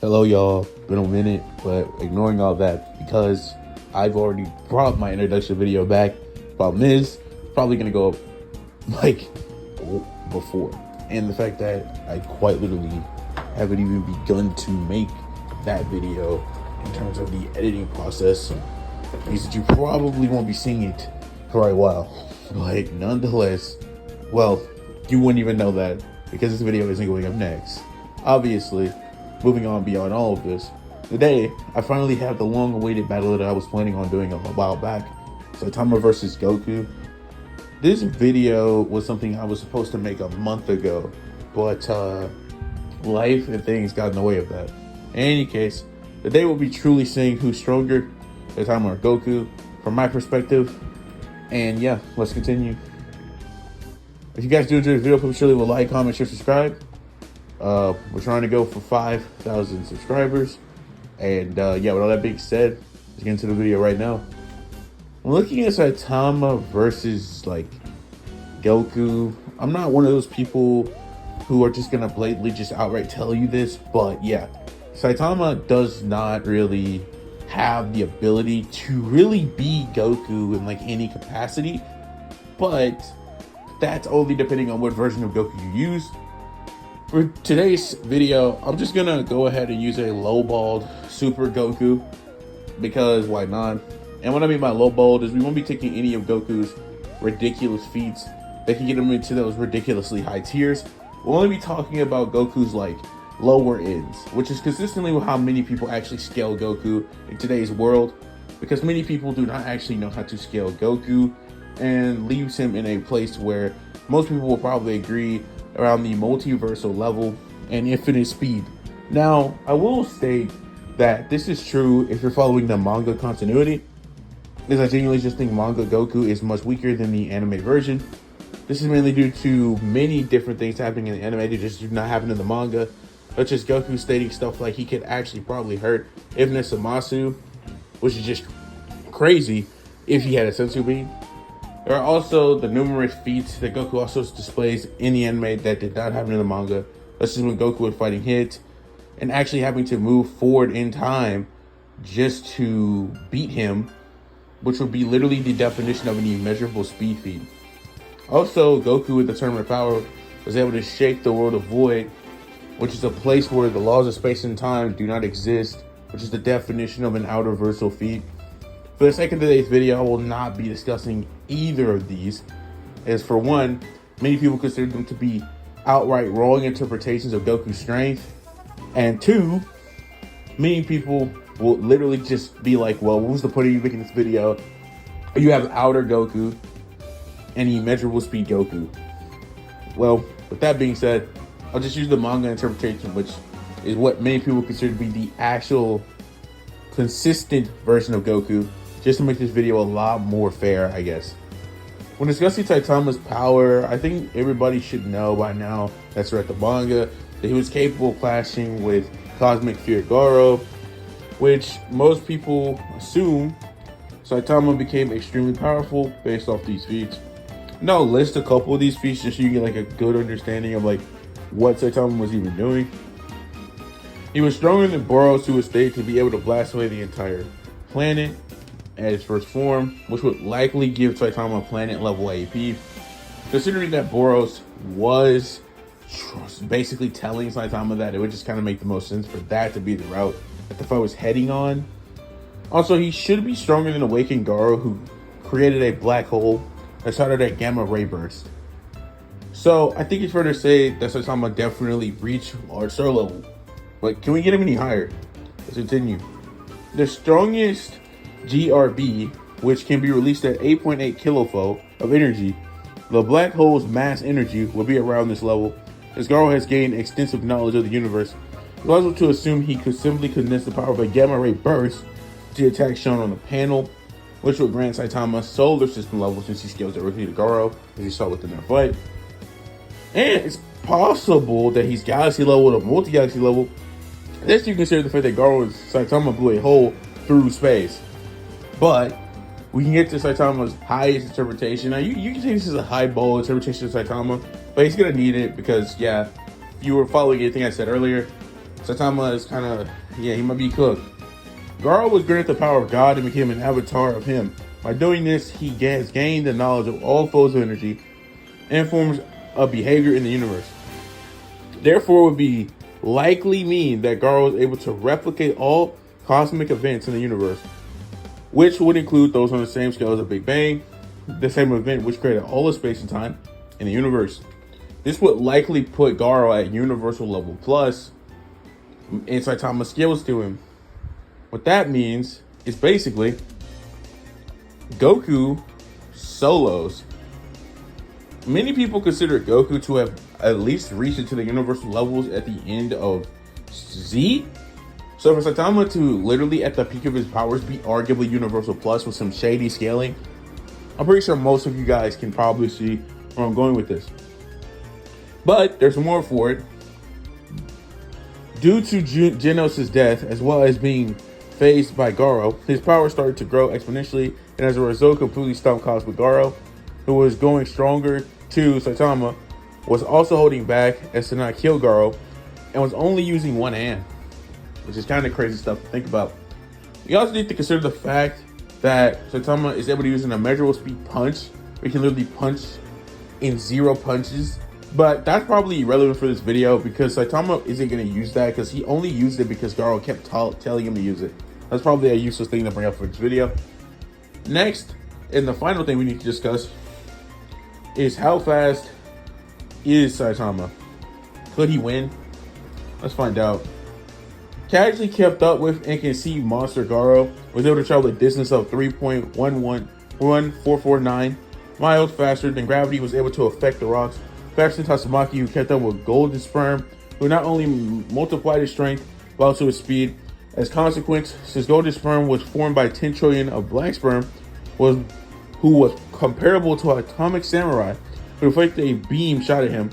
Hello, y'all. Been a minute, but ignoring all that because I've already brought my introduction video back. Problem is, probably gonna go up like before, and the fact that I quite literally haven't even begun to make that video in terms of the editing process means that you probably won't be seeing it for a while. But nonetheless, well, you wouldn't even know that because this video isn't going up next. Obviously, moving on beyond all of this, today I finally have the long-awaited battle that I was planning on doing a while back, Saitama versus Goku. This video was something I was supposed to make a month ago, but life and things got in the way of that. In any case, today we'll be truly seeing who's stronger, Saitama or Goku, from my perspective. And yeah, let's continue. If you guys do enjoy the video, please surely will like, comment, share, subscribe. We're trying to go for 5,000 subscribers. And yeah, with all that being said, let's get into the video right now. I'm looking at Saitama versus like Goku. I'm not one of those people who are just gonna blatantly just outright tell you this, but yeah, Saitama does not really have the ability to really be Goku in like any capacity, but that's only depending on what version of Goku you use. For today's video, I'm just gonna go ahead and use a lowballed Super Goku because why not? And what I mean by lowballed is we won't be taking any of Goku's ridiculous feats that can get him into those ridiculously high tiers. We'll only be talking about Goku's like lower ends, which is consistently how many people actually scale Goku in today's world, because many people do not actually know how to scale Goku, and leaves him in a place where most people will probably agree around the multiversal level and infinite speed. Now, I will state that this is true if you're following the manga continuity, because I genuinely just think manga Goku is much weaker than the anime version. This is mainly due to many different things happening in the anime that just do not happen in the manga, such as Goku stating stuff like he could actually probably hurt Ibn Samasu, which is just crazy if he had a sensu bean. There are also the numerous feats that Goku also displays in the anime that did not happen in the manga, such as when Goku was fighting Hit and actually having to move forward in time just to beat him, which would be literally the definition of an immeasurable speed feat. Also, Goku with the Tournament of Power was able to shake the world of Void, which is a place where the laws of space and time do not exist, which is the definition of an outer-versal feat. For the sake of today's video, I will not be discussing either of these, as for one, many people consider them to be outright wrong interpretations of Goku's strength, and two, many people will literally just be like, well, what was the point of you making this video? You have outer Goku and immeasurable speed Goku. Well, with that being said, I'll just use the manga interpretation, which is what many people consider to be the actual consistent version of Goku, just to make this video a lot more fair, I guess. When discussing Saitama's power, I think everybody should know by now that's read the manga that he was capable of clashing with Cosmic Fear Garo, which most people assume Saitama became extremely powerful based off these feats. Now I'll list a couple of these feats just so you get like a good understanding of like what Saitama was even doing. He was stronger than Boros, who was stated to be able to blast away the entire planet at its first form, which would likely give Saitama planet level AP. Considering that Boros was basically telling Saitama that, it would just kind of make the most sense for that to be the route that the fight was heading on. Also, he should be stronger than Awakened Garo, who created a black hole that started a gamma ray burst. So I think it's fair to say that Saitama definitely reached large star level. But can we get him any higher? Let's continue. The strongest GRB, which can be released at 8.8 kilofo of energy, the black hole's mass energy will be around this level. As Garo has gained extensive knowledge of the universe, it's plausible to assume he could simply condense the power of a gamma ray burst to the attack shown on the panel, which will grant Saitama solar system level since he scales directly to Garo, as you saw within their fight. And it's possible that he's galaxy level or multi-galaxy level. This you consider the fact that Garo and Saitama blew a hole through space. But we can get to Saitama's highest interpretation. Now, you can say this is a high ball interpretation of Saitama, but he's going to need it because, yeah, if you were following anything I said earlier, Saitama is kind of, yeah, he might be cooked. Garo was granted the power of God and became an avatar of him. By doing this, he has gained the knowledge of all flows of energy and forms of behavior in the universe. Therefore, it would be likely mean that Garo was able to replicate all cosmic events in the universe, which would include those on the same scale as the Big Bang, the same event which created all of space and time in the universe. This would likely put Garo at universal level plus in Saitama's skills to him. What that means is basically Goku solos. Many people consider Goku to have at least reached into the universal levels at the end of Z. So for Saitama to literally at the peak of his powers be arguably universal plus with some shady scaling, I'm pretty sure most of you guys can probably see where I'm going with this. But there's more for it. Due to Genos' death, as well as being phased by Garo, his power started to grow exponentially, and as a result completely stopped Cosmic Garo, who was going stronger to Saitama, was also holding back as to not kill Garo, and was only using one hand, which is kind of crazy stuff to think about. We also need to consider the fact that Saitama is able to use an immeasurable speed punch. We can literally punch in 0 punches, but that's probably irrelevant for this video because Saitama isn't going to use that because he only used it because Garo kept telling him to use it. That's probably a useless thing to bring up for this video. Next, and the final thing we need to discuss is how fast is Saitama? Could he win? Let's find out. Casually kept up with and can see Monster Garo was able to travel a distance of 3.11449 miles faster than gravity was able to affect the rocks. Faster than Tatsumaki, who kept up with Golden Sperm, who not only multiplied his strength but also his speed. As a consequence, since Golden Sperm was formed by 10 trillion of Black Sperm, who was comparable to an atomic samurai who inflicted a beam shot at him,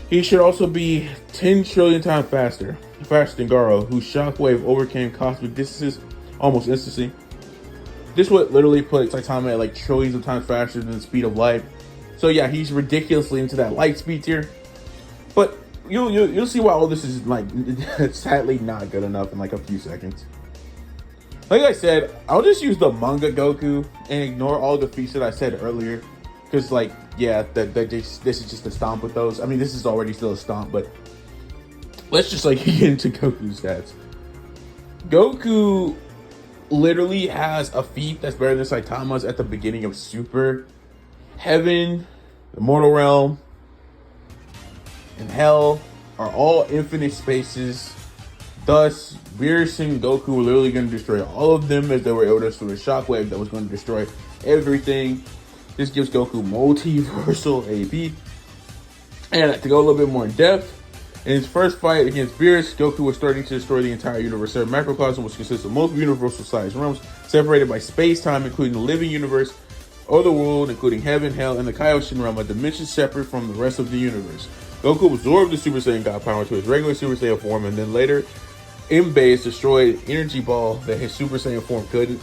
he should also be 10 trillion times faster than Garo, whose shockwave overcame cosmic distances almost instantly. This would literally put Saitama at like trillions of times faster than the speed of light. So yeah, he's ridiculously into that light speed tier. But you'll see why all this is like sadly not good enough in like a few seconds. Like I said, I'll just use the manga Goku and ignore all the feats that I said earlier. Because like, yeah, this is just a stomp with those. I mean, this is already still a stomp, but let's just like get into Goku's stats. Goku literally has a feat that's better than Saitama's at the beginning of Super. Heaven, the mortal realm, and hell are all infinite spaces. Thus, Beerus and Goku were literally going to destroy all of them as they were able to destroy a shockwave that was going to destroy everything. This gives Goku multiversal AP. And to go a little bit more in depth, in his first fight against Beerus, Goku was starting to destroy the entire universe. Their macrocosm, which consists of multiple universal-sized realms separated by space-time, including the living universe, other world, including heaven, hell, and the Kaioshin realm, a dimension separate from the rest of the universe. Goku absorbed the Super Saiyan God power to his regular Super Saiyan form, and then later, in base, destroyed energy ball that his Super Saiyan form couldn't.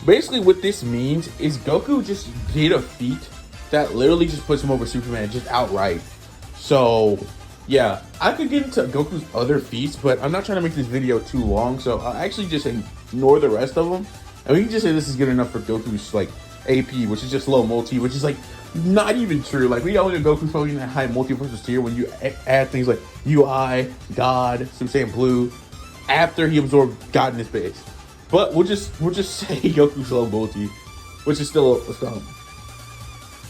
Basically, what this means is Goku just did a feat that literally just puts him over Superman, just outright. So, yeah, I could get into Goku's other feats, but I'm not trying to make this video too long, so I'll actually just ignore the rest of them. And we can just say this is good enough for Goku's, like, AP, which is just low multi, which is like not even true. Like we all know Goku's probably in that high multiverse tier when you add things like UI, God, Super Saiyan Blue, after he absorbed God in his base. But we'll just say Goku's low multi, which is still a stomp.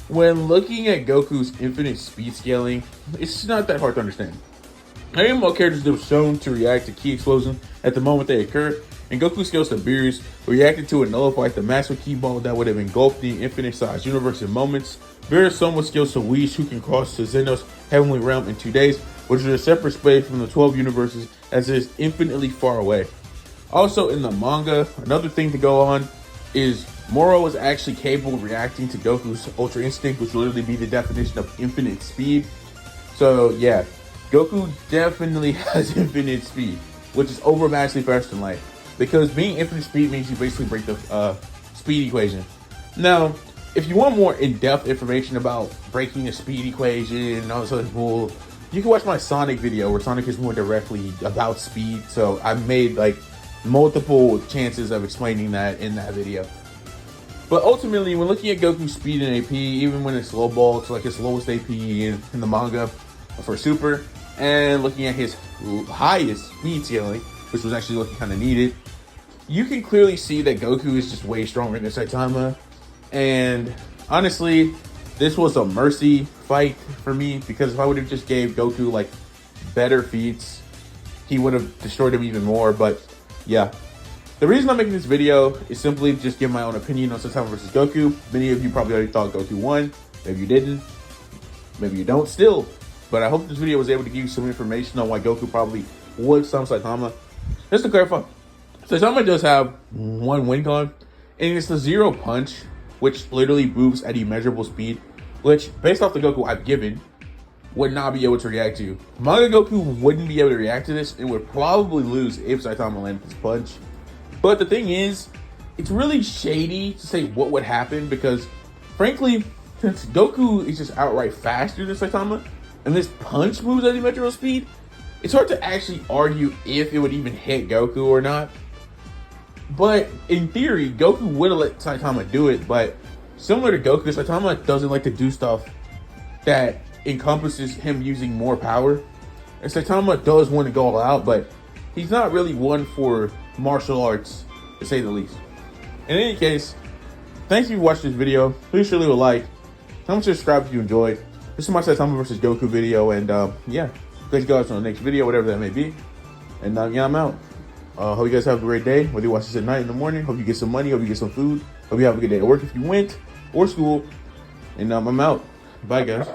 When looking at Goku's infinite speed scaling, it's not that hard to understand. All characters that were shown to react to key explosions at the moment they occur, and Goku scales to Beerus, who reacted to and nullified the massive key ball that would have engulfed the infinite-sized universe in moments. Beerus somewhat scales to Whis, who can cross to Xenos' heavenly realm in 2 days, which is a separate space from the 12 universes as it is infinitely far away. Also in the manga, another thing to go on is Moro is actually capable of reacting to Goku's Ultra Instinct, which will literally be the definition of infinite speed. So yeah, Goku definitely has infinite speed, which is overmassively faster than light. Because being infinite speed means you basically break the speed equation. Now, if you want more in-depth information about breaking the speed equation and all this other bull, you can watch my Sonic video where Sonic is more directly about speed. So I made like multiple chances of explaining that in that video. But ultimately, when looking at Goku's speed and AP, even when it's low ball to like his lowest AP in the manga for Super, and looking at his highest speed ceiling, which was actually looking kind of needed, you can clearly see that Goku is just way stronger than Saitama. And honestly, this was a mercy fight for me, because if I would have just gave Goku like better feats, he would have destroyed him even more. But yeah, the reason I'm making this video is simply just give my own opinion on Saitama versus Goku. Many of you probably already thought Goku won. Maybe you didn't. Maybe you don't still. But I hope this video was able to give you some information on why Goku probably would stomp Saitama. Just to clarify, Saitama does have one win con, and it's the zero punch, which literally moves at immeasurable speed, which, based off the Goku I've given, would not be able to react to. Manga Goku wouldn't be able to react to this and would probably lose if Saitama landed this punch. But the thing is, it's really shady to say what would happen, because frankly, since Goku is just outright faster than Saitama, and this punch moves at immeasurable speed, it's hard to actually argue if it would even hit Goku or not. But in theory, Goku would have let Saitama do it, but similar to Goku, Saitama doesn't like to do stuff that encompasses him using more power. And Saitama does want to go all out, but he's not really one for martial arts, to say the least. In any case, thank you for watching this video. Please sure leave a like. Comment, subscribe if you enjoyed. This is my Saitama versus Goku video, and yeah, thanks guys on the next video, whatever that may be. And yeah, I'm out. Hope you guys have a great day, whether you watch this at night, in the morning. Hope you get some money, hope you get some food. Hope you have a good day at work if you went, or school. And I'm out. Bye guys.